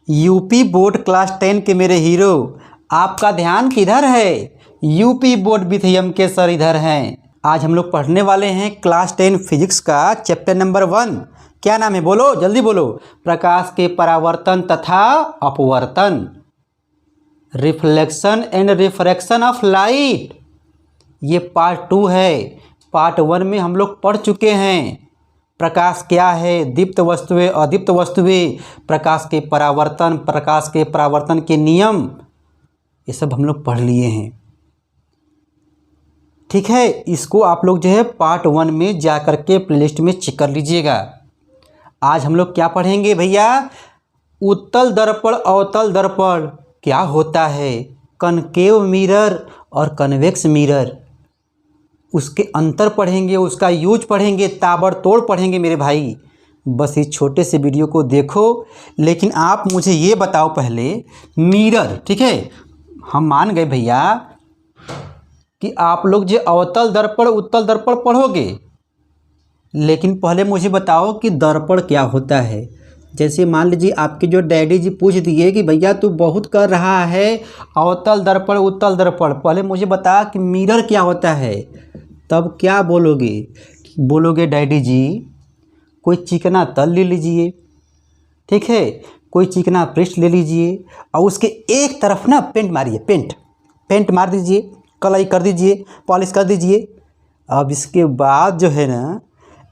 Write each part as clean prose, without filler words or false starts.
UP board class 10 के मेरे hero, आपका ध्यान किधर है? यूपी बोर्ड विथ एम के सर इधर हैं। आज हम लोग पढ़ने वाले हैं क्लास 10 फिजिक्स का चैप्टर नंबर 1। क्या नाम है? बोलो, जल्दी बोलो। प्रकाश के परावर्तन तथा अपवर्तन, reflection and refraction of light. ये पार्ट 2 है। पार्ट 1 में हम लोग पढ़ चुके हैं प्रकाश क्या है, दीप्त वस्तुएं, अदीप्त वस्तुएं, प्रकाश के परावर्तन के नियम, ये सब हम लोग पढ़ लिए हैं। ठीक है, इसको आप लोग जो है पार्ट 1 में जा कर के प्लेलिस्ट में चेक कर लीजिएगा। आज हम लोग क्या पढ़ेंगे भैया? उत्तल दर्पण अवतल दर्पण क्या होता है, कनकेव मिरर और कन्वेक्स मिरर, उसके अंतर पढ़ेंगे, उसका यूज पढ़ेंगे, ताबड़तोड़ पढ़ेंगे मेरे भाई। बस इस छोटे से वीडियो को देखो। लेकिन आप मुझे ये बताओ पहले, मिरर, ठीक है, हम मान गए भैया कि आप लोग जो अवतल दर्पण उत्तल दर्पण पढ़ोगे, लेकिन पहले मुझे बताओ कि दर्पण क्या होता है। जैसे मान लीजिए आपके जो डैडी जी पूछ दिए कि भैया तू बहुत कर रहा है अवतल दर्पण उत्तल दर्पण, पहले मुझे बता कि मिरर क्या होता है। तब क्या बोलोगे? बोलोगे डैडी जी कोई चिकना तल ले लीजिए, ठीक है, कोई चिकना पृष्ठ ले लीजिए और उसके एक तरफ ना पेंट मारिए, पेंट मार दीजिए, कलई कर दीजिए, पॉलिश कर दीजिए। अब इसके बाद जो है ना,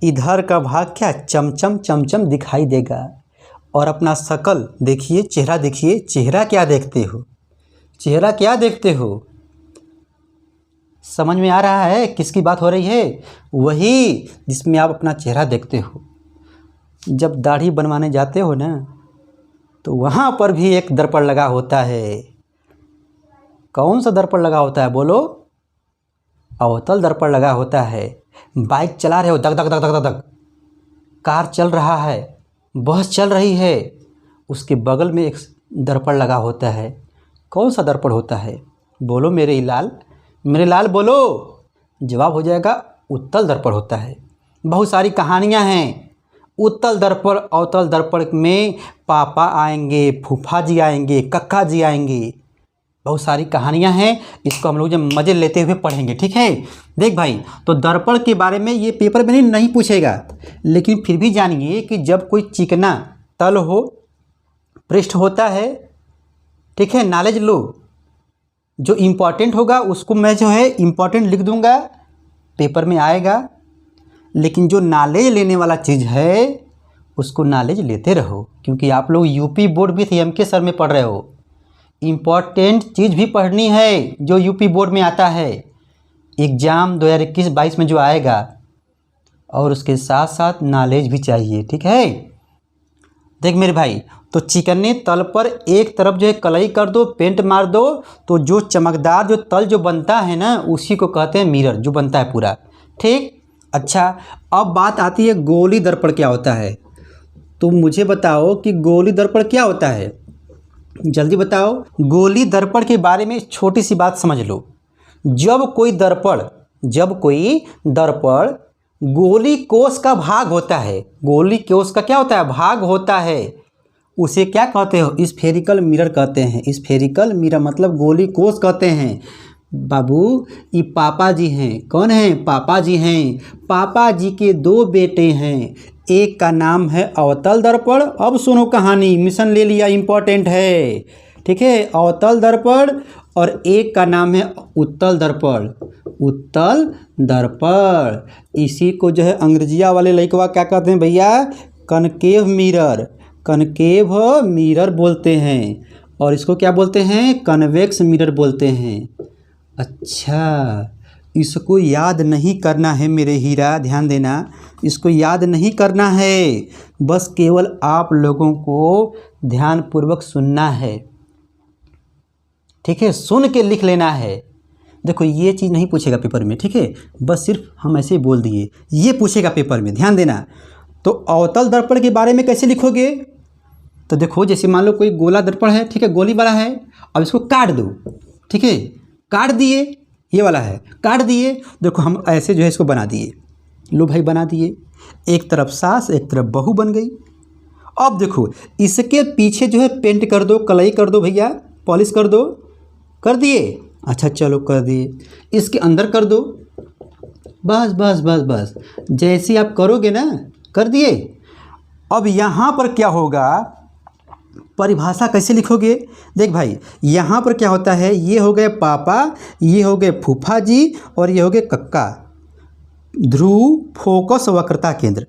इधर का भाग क्या चमचम दिखाई देगा। और अपना शकल देखिए, चेहरा देखिए, चेहरा क्या देखते हो, चेहरा क्या देखते हो? समझ में आ रहा है किसकी बात हो रही है? वही जिसमें आप अपना चेहरा देखते हो। जब दाढ़ी बनवाने जाते हो ना, तो वहाँ पर भी एक दर्पण लगा होता है। कौन सा दर्पण लगा होता है बोलो? अवतल दर्पण लगा होता है। बाइक चला रहे हो, दग दग दग दग दग, कार चल रहा है, बस चल रही है, उसके बगल में एक दर्पण लगा होता है। कौन सा दर्पण होता है बोलो मेरे लाल बोलो। जवाब हो जाएगा उत्तल दर्पण होता है। बहुत सारी कहानियाँ हैं उत्तल दर्पण अवतल दर्पण में। पापा आएंगे, फूफा जी आएंगे, कक्का जी आएंगे, बहुत सारी कहानियाँ हैं। इसको हम लोग जब मज़े लेते हुए पढ़ेंगे, ठीक है। देख भाई, तो दर्पण के बारे में ये पेपर में नहीं पूछेगा, लेकिन फिर भी जानिए कि जब कोई चिकना तल हो, पृष्ठ होता है, ठीक है, नॉलेज लो। जो इम्पोर्टेंट होगा उसको मैं जो है इम्पोर्टेंट लिख दूंगा, पेपर में आएगा। लेकिन जो नॉलेज लेने वाला चीज़ है उसको नॉलेज लेते रहो, क्योंकि आप लोग यूपी बोर्ड विथ एम के सर में पढ़ रहे हो। इम्पॉर्टेंट चीज़ भी पढ़नी है जो यूपी बोर्ड में आता है, एग्ज़ाम 2021-22 में जो आएगा, और उसके साथ साथ नॉलेज भी चाहिए, ठीक है। देख मेरे भाई, तो चिकने तल पर एक तरफ जो है कलई कर दो, पेंट मार दो, तो जो चमकदार जो तल जो बनता है ना, उसी को कहते हैं मिरर, जो बनता है पूरा, ठीक। अच्छा, अब बात आती है गोली दर्पण क्या होता है। तो मुझे बताओ कि गोली दर्पण क्या होता है, जल्दी बताओ। गोली दर्पण के बारे में छोटी सी बात समझ लो। जब कोई दर्पण गोली कोष का भाग होता है, गोली कोष का क्या होता है? भाग होता है, उसे क्या कहते हो? स्फेरिकल मिरर कहते हैं। स्फेरिकल मिरर मतलब गोली कोष कहते हैं। बाबू, ये पापा जी हैं। कौन हैं? पापा जी हैं। पापा जी के 2 बेटे हैं, एक का नाम है अवतल दर्पण। अब सुनो कहानी, मिशन ले लिया, इम्पोर्टेंट है, ठीक है, अवतल दर्पण। और एक का नाम है उत्तल दर्पण, उत्तल दर्पण। इसी को जो है अंग्रेजिया वाले लड़कवा क्या कहते हैं भैया? कनकेव मिरर बोलते हैं। और इसको क्या बोलते हैं? कन्वेक्स मिरर बोलते हैं। अच्छा, इसको याद नहीं करना है मेरे हीरा, ध्यान देना, इसको याद नहीं करना है, बस केवल आप लोगों को ध्यानपूर्वक सुनना है, ठीक है, सुन के लिख लेना है। देखो, ये चीज़ नहीं पूछेगा पेपर में, ठीक है, बस सिर्फ हम ऐसे ही बोल दिए, ये पूछेगा पेपर में, ध्यान देना। तो अवतल दर्पण के बारे में कैसे लिखोगे? तो देखो, जैसे मान लो कोई गोला दर्पण है, ठीक है, गोली वाला है, अब इसको काट दो, ठीक है, काट दिए, ये वाला है, काट दिए। देखो हम ऐसे जो है इसको बना दिए, लो भाई बना दिए। एक तरफ सास एक तरफ बहू बन गई। अब देखो इसके पीछे जो है पेंट कर दो, कलई कर दो भैया, पॉलिश कर दो। कर दिए? अच्छा चलो कर दिए। इसके अंदर कर दो। बस बस बस बस, जैसे आप करोगे ना, कर दिए। अब यहाँ पर क्या होगा, परिभाषा कैसे लिखोगे? देख भाई, यहाँ पर क्या होता है, ये हो गए पापा, ये हो गए फूफा जी, और ये हो गए कक्का। ध्रुव, फोकस, वक्रता केंद्र,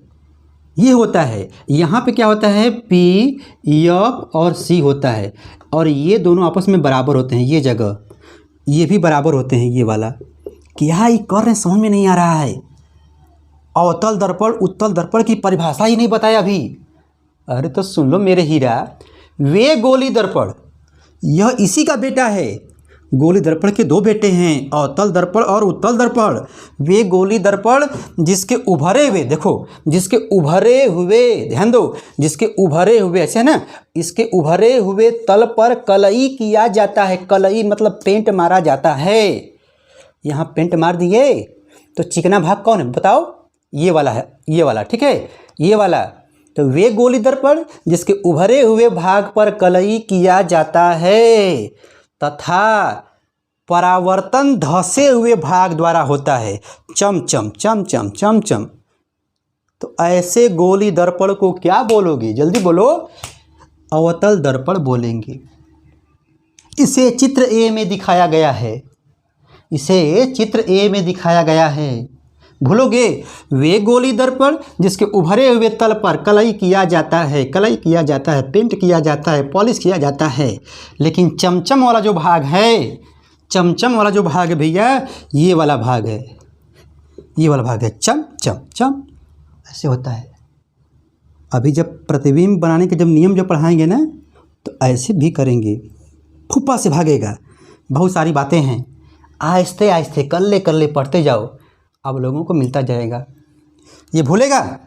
ये होता है। यहाँ पे क्या होता है, पी, एफ और सी होता है, और ये दोनों आपस में बराबर होते हैं। ये जगह ये भी बराबर होते हैं। ये वाला क्या ये कर रहे हैं, समझ में नहीं आ रहा है। अवतल दर्पण उत्तल दर्पण की परिभाषा ही नहीं बताया अभी। अरे तो सुन लो मेरे हीरा, वे गोली दर्पण, यह इसी का बेटा है। गोली दर्पण के दो बेटे हैं, अवतल दर्पण और उत्तल दर्पण। वे गोली दर्पण जिसके उभरे हुए, देखो जिसके उभरे हुए, ध्यान दो, जिसके उभरे हुए, ऐसे है ना, इसके उभरे हुए तल पर कलई किया जाता है। कलई मतलब पेंट मारा जाता है। यहाँ पेंट मार दिए तो चिकना भाग कौन है बताओ? ये वाला है, ये वाला, ठीक है, ये वाला। तो वे गोली दर्पण जिसके उभरे हुए भाग पर कलई किया जाता है तथा परावर्तन धसे हुए भाग द्वारा होता है। चम चम चम चम चम चम। तो ऐसे गोली दर्पण को क्या बोलोगे? जल्दी बोलो। अवतल दर्पण बोलेंगे। इसे चित्र ए में दिखाया गया है। इसे चित्र ए में दिखाया गया है। भूलोगे? वे गोली दर्पण जिसके उभरे हुए तल पर कलई किया जाता है, कलई किया जाता है, पेंट किया जाता है, पॉलिश किया जाता है। लेकिन चमचम वाला जो भाग है, चमचम वाला जो भाग है भैया, ये वाला भाग है, ये वाला भाग है। चम चम चम ऐसे होता है। अभी जब प्रतिबिंब बनाने के जब नियम जब पढ़ाएंगे ना, तो ऐसे भी करेंगे। फुप्पा से भागेगा। बहुत सारी बातें हैं, आहिस्ते आहिस्ते कल्ले कल्ले पढ़ते जाओ, अब लोगों को मिलता जाएगा। ये भूलेगा?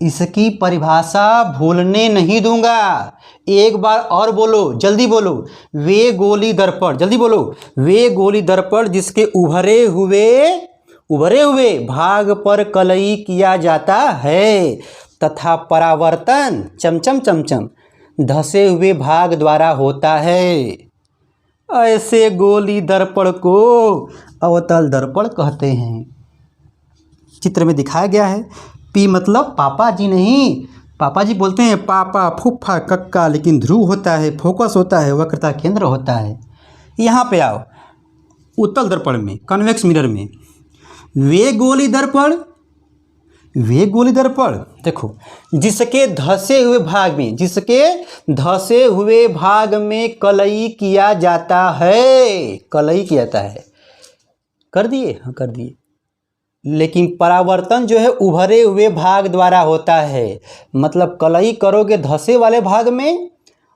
इसकी परिभाषा भूलने नहीं दूंगा। एक बार और बोलो, जल्दी बोलो। वे गोली दर्पण, जल्दी बोलो। वे गोली दर्पण जिसके उभरे हुए भाग पर कलई किया जाता है तथा परावर्तन चमचम चमचम धसे हुए भाग द्वारा होता है। ऐसे गोली दर्पण को अवतल दर्पण कहते हैं। चित्र में दिखाया गया है। पी मतलब पापा जी नहीं, पापा जी बोलते हैं पापा, फूफा, कक्का, लेकिन ध्रुव होता है, फोकस होता है, वक्रता केंद्र होता है। यहाँ पे आओ, उत्तल दर्पण में, कन्वेक्स मिरर में, वे गोली दर्पण देखो जिसके धसे हुए भाग में, जिसके धसे हुए भाग में कलई किया जाता है, कलई किया जाता है। कर दिए? हाँ कर दिए। लेकिन परावर्तन जो है उभरे हुए भाग द्वारा होता है। मतलब कलई करोगे धसे वाले भाग में,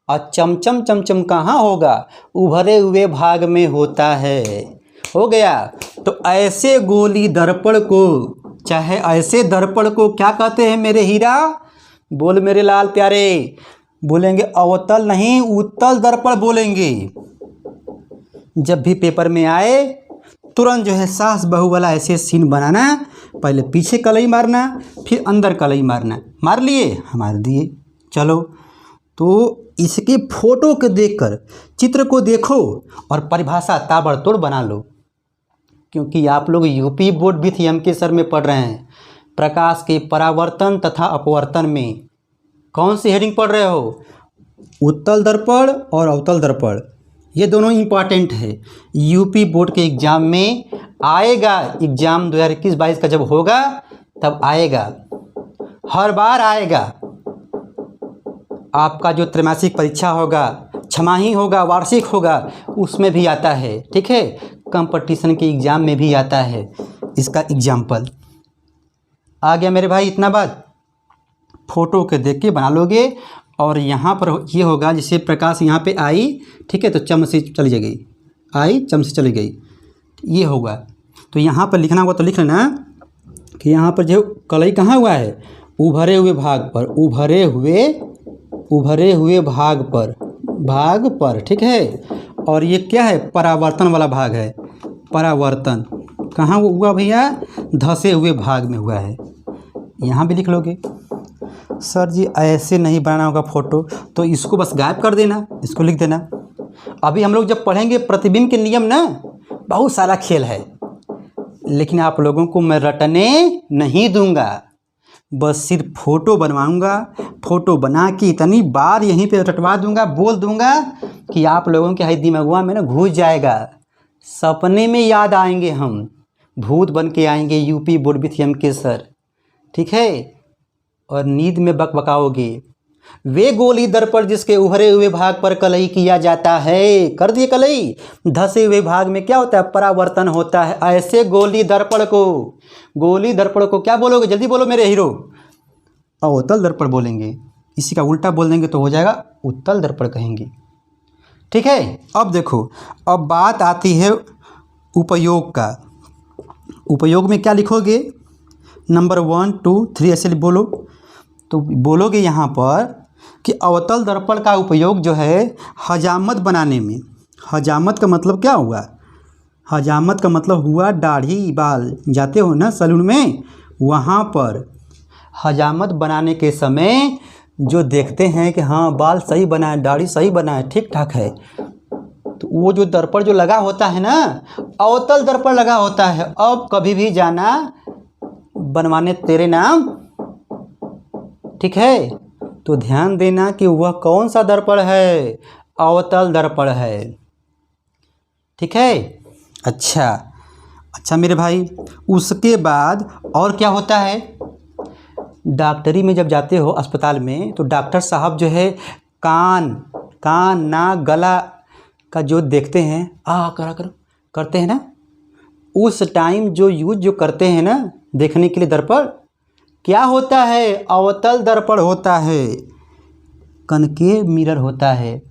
और चमचम चमचम कहाँ होगा? उभरे हुए भाग में होता है। हो गया? तो ऐसे गोली दर्पण को, चाहे ऐसे दर्पण को क्या कहते हैं मेरे हीरा? बोल मेरे लाल प्यारे। बोलेंगे अवतल नहीं, उत्तल दर्पण बोलेंगे। जब भी पेपर में आए तुरंत जो है सास बहू वाला ऐसे सीन बनाना। पहले पीछे कलई मारना, फिर अंदर कलई मारना। मार लिए? मार दिए। चलो, तो इसके फोटो को देखकर चित्र को देखो और परिभाषा ताबड़तोड़ बना लो। क्योंकि आप लोग यूपी बोर्ड विथ के सर में पढ़ रहे हैं। प्रकाश के परावर्तन तथा अपवर्तन में कौन सी हेडिंग पढ़ रहे हो? उत्तल दर्पण और अवतल दर्पण, ये दोनों इम्पॉर्टेंट है। यूपी बोर्ड के एग्ज़ाम में आएगा। एग्ज़ाम 2021-22 का जब होगा तब आएगा, हर बार आएगा। आपका जो त्रैमासिक परीक्षा होगा, छमाही होगा, वार्षिक होगा, उसमें भी आता है। ठीक है, कंपटीशन के एग्ज़ाम में भी आता है। इसका एग्जाम्पल आ गया मेरे भाई। इतना बात फोटो के देख के बना लोगे। और यहाँ पर ये होगा, जैसे प्रकाश यहाँ पे आई, ठीक है, तो चम से चली गई, आई चम से चली गई, ये होगा। तो यहाँ पर लिखना होगा तो लिख लेना कि यहाँ पर जो कलई कहाँ हुआ है? उभरे हुए भाग पर, उभरे हुए भाग पर, ठीक है। और ये क्या है? परावर्तन वाला भाग है। परावर्तन कहाँ हुआ भैया? धसे हुए भाग में हुआ है। यहाँ भी लिख लोगे। सर जी ऐसे नहीं बनाना होगा फ़ोटो, तो इसको बस गायब कर देना, इसको लिख देना। अभी हम लोग जब पढ़ेंगे प्रतिबिंब के नियम ना, बहुत सारा खेल है, लेकिन आप लोगों को मैं रटने नहीं दूंगा। बस सिर्फ फ़ोटो बनवाऊंगा, फ़ोटो बना के इतनी बार यहीं पे रटवा दूंगा, बोल दूंगा कि आप लोगों के दिमागवा में ना घुस जाएगा। सपने में याद आएंगे, हम भूत बन के आएंगे यूपी बोर्ड विथ एम के सर, ठीक है। और नींद में बकबकाओगे, वे गोली दर्पण जिसके उभरे हुए भाग पर कलई किया जाता है, कर दिए कलई, धसे हुए भाग में क्या होता है, परावर्तन होता है। ऐसे गोली दर्पण को क्या बोलोगे, जल्दी बोलो मेरे हीरो। अवतल दर्पण बोलेंगे, इसी का उल्टा बोल देंगे तो हो जाएगा उत्तल दर्पण कहेंगे, ठीक है। अब देखो, अब बात आती है उपयोग का। उपयोग में क्या लिखोगे, नंबर 1 2 3 ऐसे बोलो। तो बोलोगे यहाँ पर कि अवतल दर्पण का उपयोग जो है हजामत बनाने में। हजामत का मतलब क्या हुआ, हजामत का मतलब हुआ दाढ़ी बाल, जाते हो ना सैलून में, वहाँ पर हजामत बनाने के समय जो देखते हैं कि हाँ बाल सही बना है, दाढ़ी सही बना है, ठीक ठाक है, तो वो जो दर्पण जो लगा होता है ना, अवतल दर्पण लगा होता है। अब कभी भी जाना बनवाने तेरे नाम, ठीक है। तो ध्यान देना कि वह कौन सा दर्पण है, अवतल दर्पण है, ठीक है। अच्छा मेरे भाई, उसके बाद और क्या होता है, डॉक्टरी में जब जाते हो अस्पताल में, तो डॉक्टर साहब जो है कान नाक गला का जो देखते हैं, करते हैं ना, उस टाइम जो यूज जो करते हैं ना देखने के लिए दर्पण, क्या होता है, अवतल दर्पण होता है, कनकेव मिरर होता है,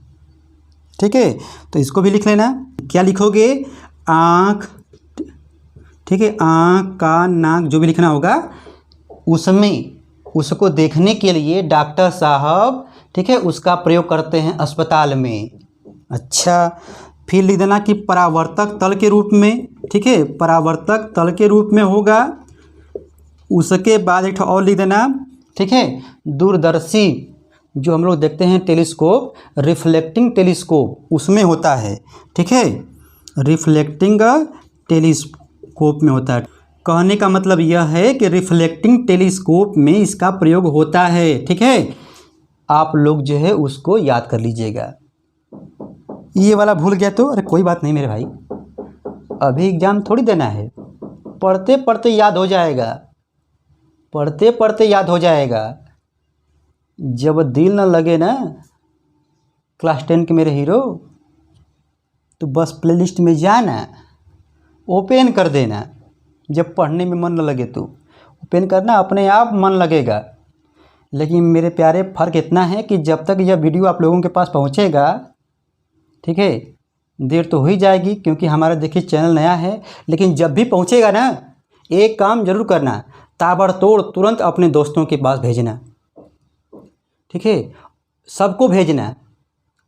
ठीक है। तो इसको भी लिख लेना। क्या लिखोगे, आँख, ठीक है, आँख कान नाक जो भी लिखना होगा, उसमें उसको देखने के लिए डॉक्टर साहब, ठीक है, उसका प्रयोग करते हैं अस्पताल में। अच्छा, फिर लिख देना कि परावर्तक तल के रूप में, ठीक है, परावर्तक तल के रूप में होगा। उसके बाद एक और लिख देना, ठीक है, दूरदर्शी जो हम लोग देखते हैं टेलीस्कोप, रिफ्लेक्टिंग टेलीस्कोप उसमें होता है, ठीक है, रिफ्लेक्टिंग टेलीस्कोप में होता है। कहने का मतलब यह है कि रिफ्लेक्टिंग टेलीस्कोप में इसका प्रयोग होता है, ठीक है। आप लोग जो है उसको याद कर लीजिएगा। ये वाला भूल गया तो अरे कोई बात नहीं मेरे भाई, अभी एग्ज़ाम थोड़ी देना है, पढ़ते पढ़ते याद हो जाएगा, पढ़ते पढ़ते याद हो जाएगा। जब दिल न लगे ना क्लास 10 के मेरे हीरो, तो बस प्लेलिस्ट में जाना, ओपन कर देना। जब पढ़ने में मन न लगे तो ओपन करना, अपने आप मन लगेगा। लेकिन मेरे प्यारे फ़र्क इतना है कि जब तक यह वीडियो आप लोगों के पास पहुंचेगा, ठीक है, देर तो हो ही जाएगी क्योंकि हमारा देखिए चैनल नया है, लेकिन जब भी पहुंचेगा ना, एक काम ज़रूर करना, ताबड़तोड़ तुरंत अपने दोस्तों के पास भेजना, ठीक है, सबको भेजना।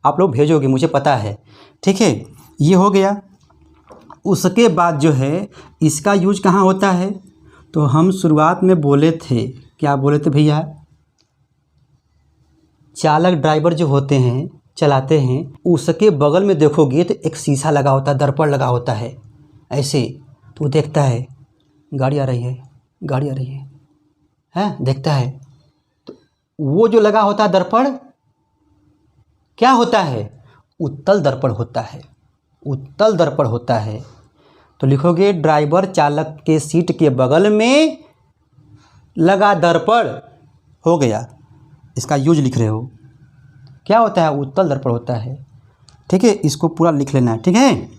आप लोग भेजोगे मुझे पता है, ठीक है। ये हो गया। उसके बाद जो है इसका यूज कहाँ होता है, तो हम शुरुआत में बोले थे, क्या बोले थे भैया, चालक ड्राइवर जो होते हैं चलाते हैं, उसके बगल में देखोगे तो एक शीशा लगा होता है, दर्पण लगा होता है ऐसे, तो देखता है गाड़ी आ रही है, गाड़ी आ रही है, देखता है। तो वो जो लगा होता है दर्पण क्या होता है, उत्तल दर्पण होता है, उत्तल दर्पण होता है। तो लिखोगे ड्राइवर चालक के सीट के बगल में लगा दर्पण, हो गया, इसका यूज लिख रहे हो, क्या होता है, उत्तल दर्पण होता है, ठीक है। इसको पूरा लिख लेना है, ठीक है।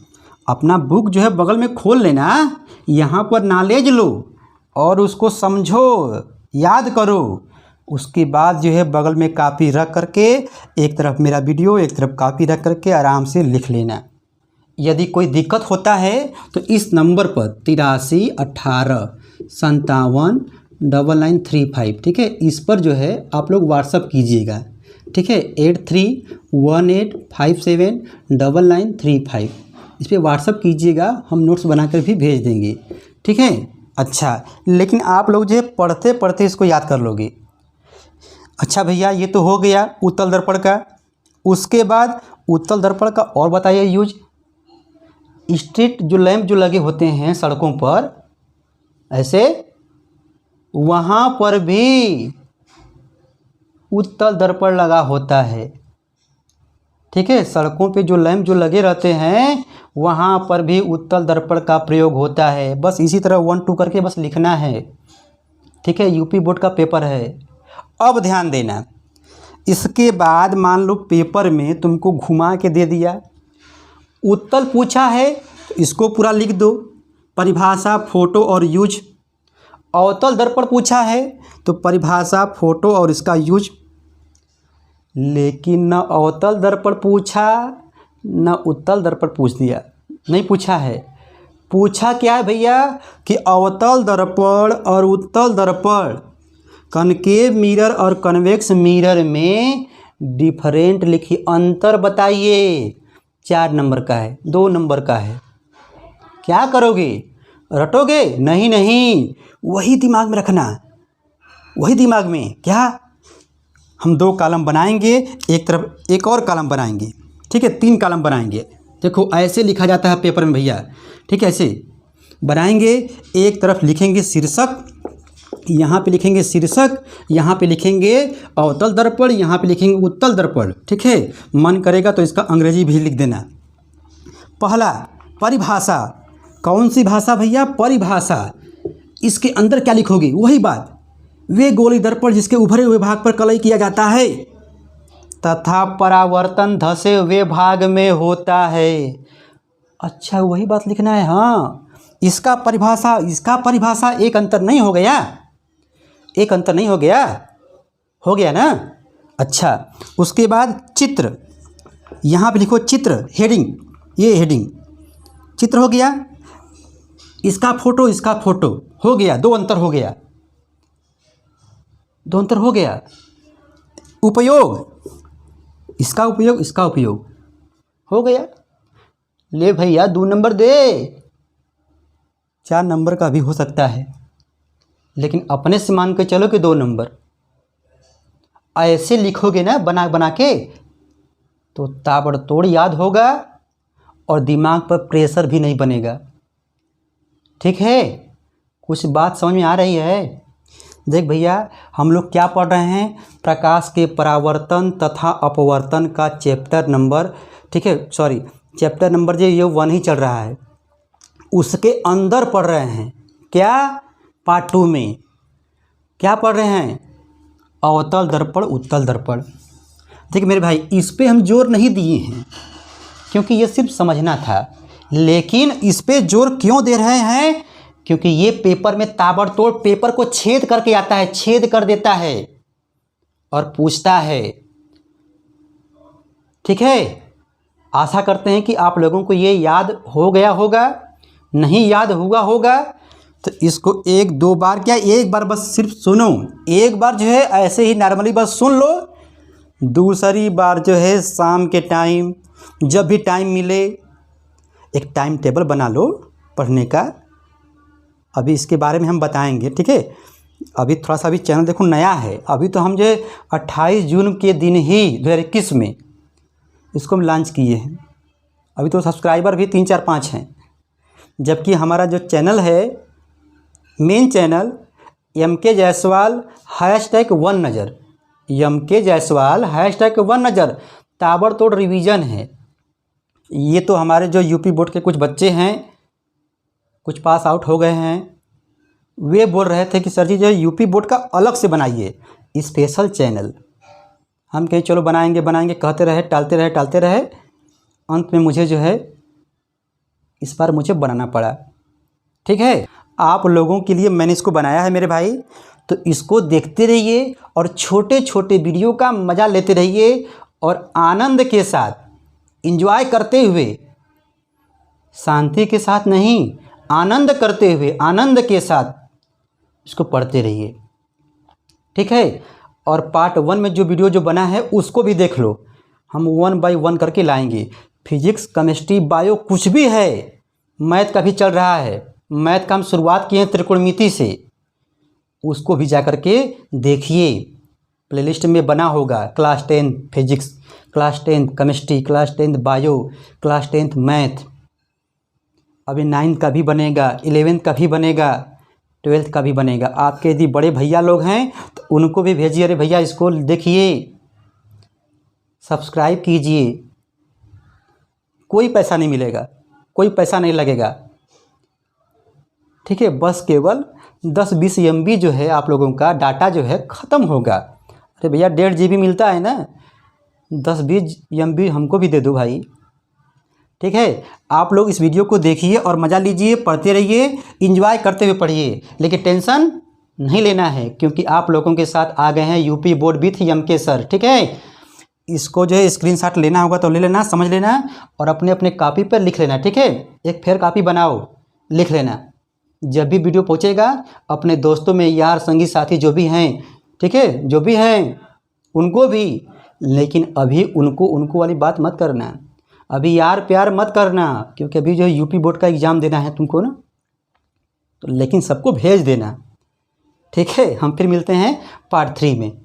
अपना बुक जो है बगल में खोल लेना, यहाँ पर नॉलेज लो और उसको समझो, याद करो। उसके बाद जो है बगल में कापी रख करके, एक तरफ मेरा वीडियो एक तरफ कापी रख करके आराम से लिख लेना। यदि कोई दिक्कत होता है तो इस नंबर पर 83 18 57 9935, ठीक है, इस पर जो है आप लोग व्हाट्सअप कीजिएगा, ठीक है, 8318579935, इस पर व्हाट्सअप कीजिएगा, हम नोट्स बनाकर भी भेज देंगे, ठीक है। अच्छा, लेकिन आप लोग जो है पढ़ते पढ़ते इसको याद कर लोगे। अच्छा भैया, ये तो हो गया उत्तल दर्पण का। उसके बाद उत्तल दर्पण का और बताइए यूज। स्ट्रीट जो लैंप जो लगे होते हैं सड़कों पर ऐसे, वहाँ पर भी उत्तल दर्पण लगा होता है। ठीक है, सड़कों पे जो लैंप जो लगे रहते हैं वहाँ पर भी उत्तल दर्पण का प्रयोग होता है। बस इसी तरह 1 2 करके बस लिखना है। ठीक है, यूपी बोर्ड का पेपर है। अब ध्यान देना, इसके बाद मान लो पेपर में तुमको घुमा के दे दिया, उत्तल पूछा है तो इसको पूरा लिख दो, परिभाषा, फोटो और यूज। अवतल दर्पण पूछा है तो परिभाषा, फोटो और इसका यूज। लेकिन न अवतल दर्पण पूछा न उत्तल दर्पण पूछ दिया, नहीं पूछा है। पूछा क्या है भैया कि अवतल दर्पण और उत्तल दर्पण, कनकेव मिरर और कन्वेक्स मिरर में डिफरेंट लिखिए, अंतर बताइए। 4 नंबर का है, 2 नंबर का है। क्या करोगे, रटोगे? नहीं नहीं, वही दिमाग में रखना, वही दिमाग में। क्या हम 2 कॉलम बनाएंगे, एक तरफ एक और कॉलम बनाएंगे। ठीक है, 3 कॉलम बनाएंगे। देखो ऐसे लिखा जाता है पेपर में भैया। ठीक है, ऐसे बनाएंगे। एक तरफ लिखेंगे शीर्षक, यहाँ पे लिखेंगे शीर्षक, यहाँ पे लिखेंगे अवतल दर्पण, यहाँ पे लिखेंगे उत्तल दर्पण। ठीक है, मन करेगा तो इसका अंग्रेजी भी लिख देना। पहला परिभाषा, कौन सी भाषा भैया? परिभाषा। इसके अंदर क्या लिखोगे? वही बात, वे गोली दर्पण जिसके उभरे हुए भाग पर कलई किया जाता है तथा परावर्तन धसे हुए भाग में होता है। अच्छा, वही बात लिखना है। हाँ, इसका परिभाषा एक अंतर नहीं हो गया? एक अंतर नहीं हो गया? हो गया ना? अच्छा, उसके बाद चित्र, यहाँ पे लिखो चित्र, हेडिंग, ये हेडिंग चित्र हो गया। इसका फोटो हो गया, 2 अंतर हो गया, 2 अंतर हो गया। उपयोग, इसका उपयोग हो गया। ले भैया 2 नंबर दे। 4 नंबर का भी हो सकता है, लेकिन अपने से मान के चलो कि 2 नंबर। ऐसे लिखोगे ना बना बना के तो ताबड़तोड़ याद होगा और दिमाग पर प्रेशर भी नहीं बनेगा। ठीक है, कुछ बात समझ में आ रही है? देख भैया, हम लोग क्या पढ़ रहे हैं? प्रकाश के परावर्तन तथा अपवर्तन का चैप्टर नंबर, ठीक है, सॉरी, चैप्टर नंबर जो ये 1 ही चल रहा है, उसके अंदर पढ़ रहे हैं। क्या? पार्ट 2 में क्या पढ़ रहे हैं? अवतल दर्पण, उत्तल दर्पण। देखिए मेरे भाई, इस पे हम जोर नहीं दिए हैं क्योंकि ये सिर्फ समझना था, लेकिन इस पे जोर क्यों दे रहे हैं? क्योंकि ये पेपर में ताबड़तोड़ पेपर को छेद करके आता है, छेद कर देता है और पूछता है। ठीक है, आशा करते हैं कि आप लोगों को ये याद हो गया होगा। नहीं याद हुआ होगा तो इसको 1-2 बार, क्या 1 बार बस सिर्फ सुनो, एक बार जो है ऐसे ही नॉर्मली बस सुन लो। दूसरी बार जो है शाम के टाइम, जब भी टाइम मिले, एक टाइम टेबल बना लो पढ़ने का। अभी इसके बारे में हम बताएंगे। ठीक है, अभी थोड़ा सा, अभी चैनल देखो नया है। अभी तो हम जो 28 जून के दिन ही 2021 में इसको हम लॉन्च किए हैं। अभी तो सब्सक्राइबर भी 3 4 5 हैं। जबकि हमारा जो चैनल है, मेन चैनल, MK जायसवाल #1 नज़र, MK जायसवाल #1 नज़र, ताबड़तोड़ रिवीजन है। ये तो हमारे जो यूपी बोर्ड के कुछ बच्चे हैं, कुछ पास आउट हो गए हैं, वे बोल रहे थे कि सर जी जो यूपी बोर्ड का अलग से बनाइए स्पेशल चैनल। हम कहीं चलो बनाएंगे, कहते रहे, टालते रहे। अंत में मुझे जो है इस बार मुझे बनाना पड़ा। ठीक है, आप लोगों के लिए मैंने इसको बनाया है मेरे भाई, तो इसको देखते रहिए और छोटे छोटे वीडियो का मज़ा लेते रहिए और आनंद के साथ, एंजॉय करते हुए, शांति के साथ नहीं, आनंद करते हुए, आनंद के साथ इसको पढ़ते रहिए। ठीक है, और पार्ट 1 में जो वीडियो जो बना है उसको भी देख लो। हम 1 बाय 1 करके लाएंगे। फिजिक्स, केमिस्ट्री, बायो कुछ भी है, मैथ का भी चल रहा है। मैथ का हम शुरुआत किए हैं त्रिकोणमिति से, उसको भी जा कर के देखिए। प्लेलिस्ट में बना होगा। Class 10 physics, class 10 chemistry, class 10 bio, class 10 math, अभी 9th का भी बनेगा, 11th का भी बनेगा, 12th का भी बनेगा। आपके यदि बड़े भैया लोग हैं तो उनको भी भेजिए, अरे भैया इसको देखिए, सब्सक्राइब कीजिए। कोई पैसा नहीं मिलेगा, कोई पैसा नहीं लगेगा, ठीक है। बस केवल 10-20 MB जो है आप लोगों का डाटा जो है ख़त्म होगा। अरे भैया 1.5 GB मिलता है ना, 10-20 MB हमको भी दे दो भाई, ठीक है। आप लोग इस वीडियो को देखिए और मज़ा लीजिए, पढ़ते रहिए, एंजॉय करते हुए पढ़िए, लेकिन टेंशन नहीं लेना है क्योंकि आप लोगों के साथ आ गए हैं UP board with MK sir, ठीक है। इसको जो है स्क्रीनशॉट लेना होगा तो ले लेना, समझ लेना और अपने अपने कॉपी पर लिख लेना, ठीक है। एक फेयर कॉपी बनाओ, लिख लेना। जब भी वीडियो पहुँचेगा अपने दोस्तों में, यार संगी साथी जो भी हैं, ठीक है, जो भी हैं उनको भी, लेकिन अभी उनको वाली बात मत करना, अभी यार प्यार मत करना, क्योंकि अभी जो यूपी बोर्ड का एग्ज़ाम देना है तुमको ना, तो लेकिन सबको भेज देना, ठीक है। हम फिर मिलते हैं पार्ट 3 में।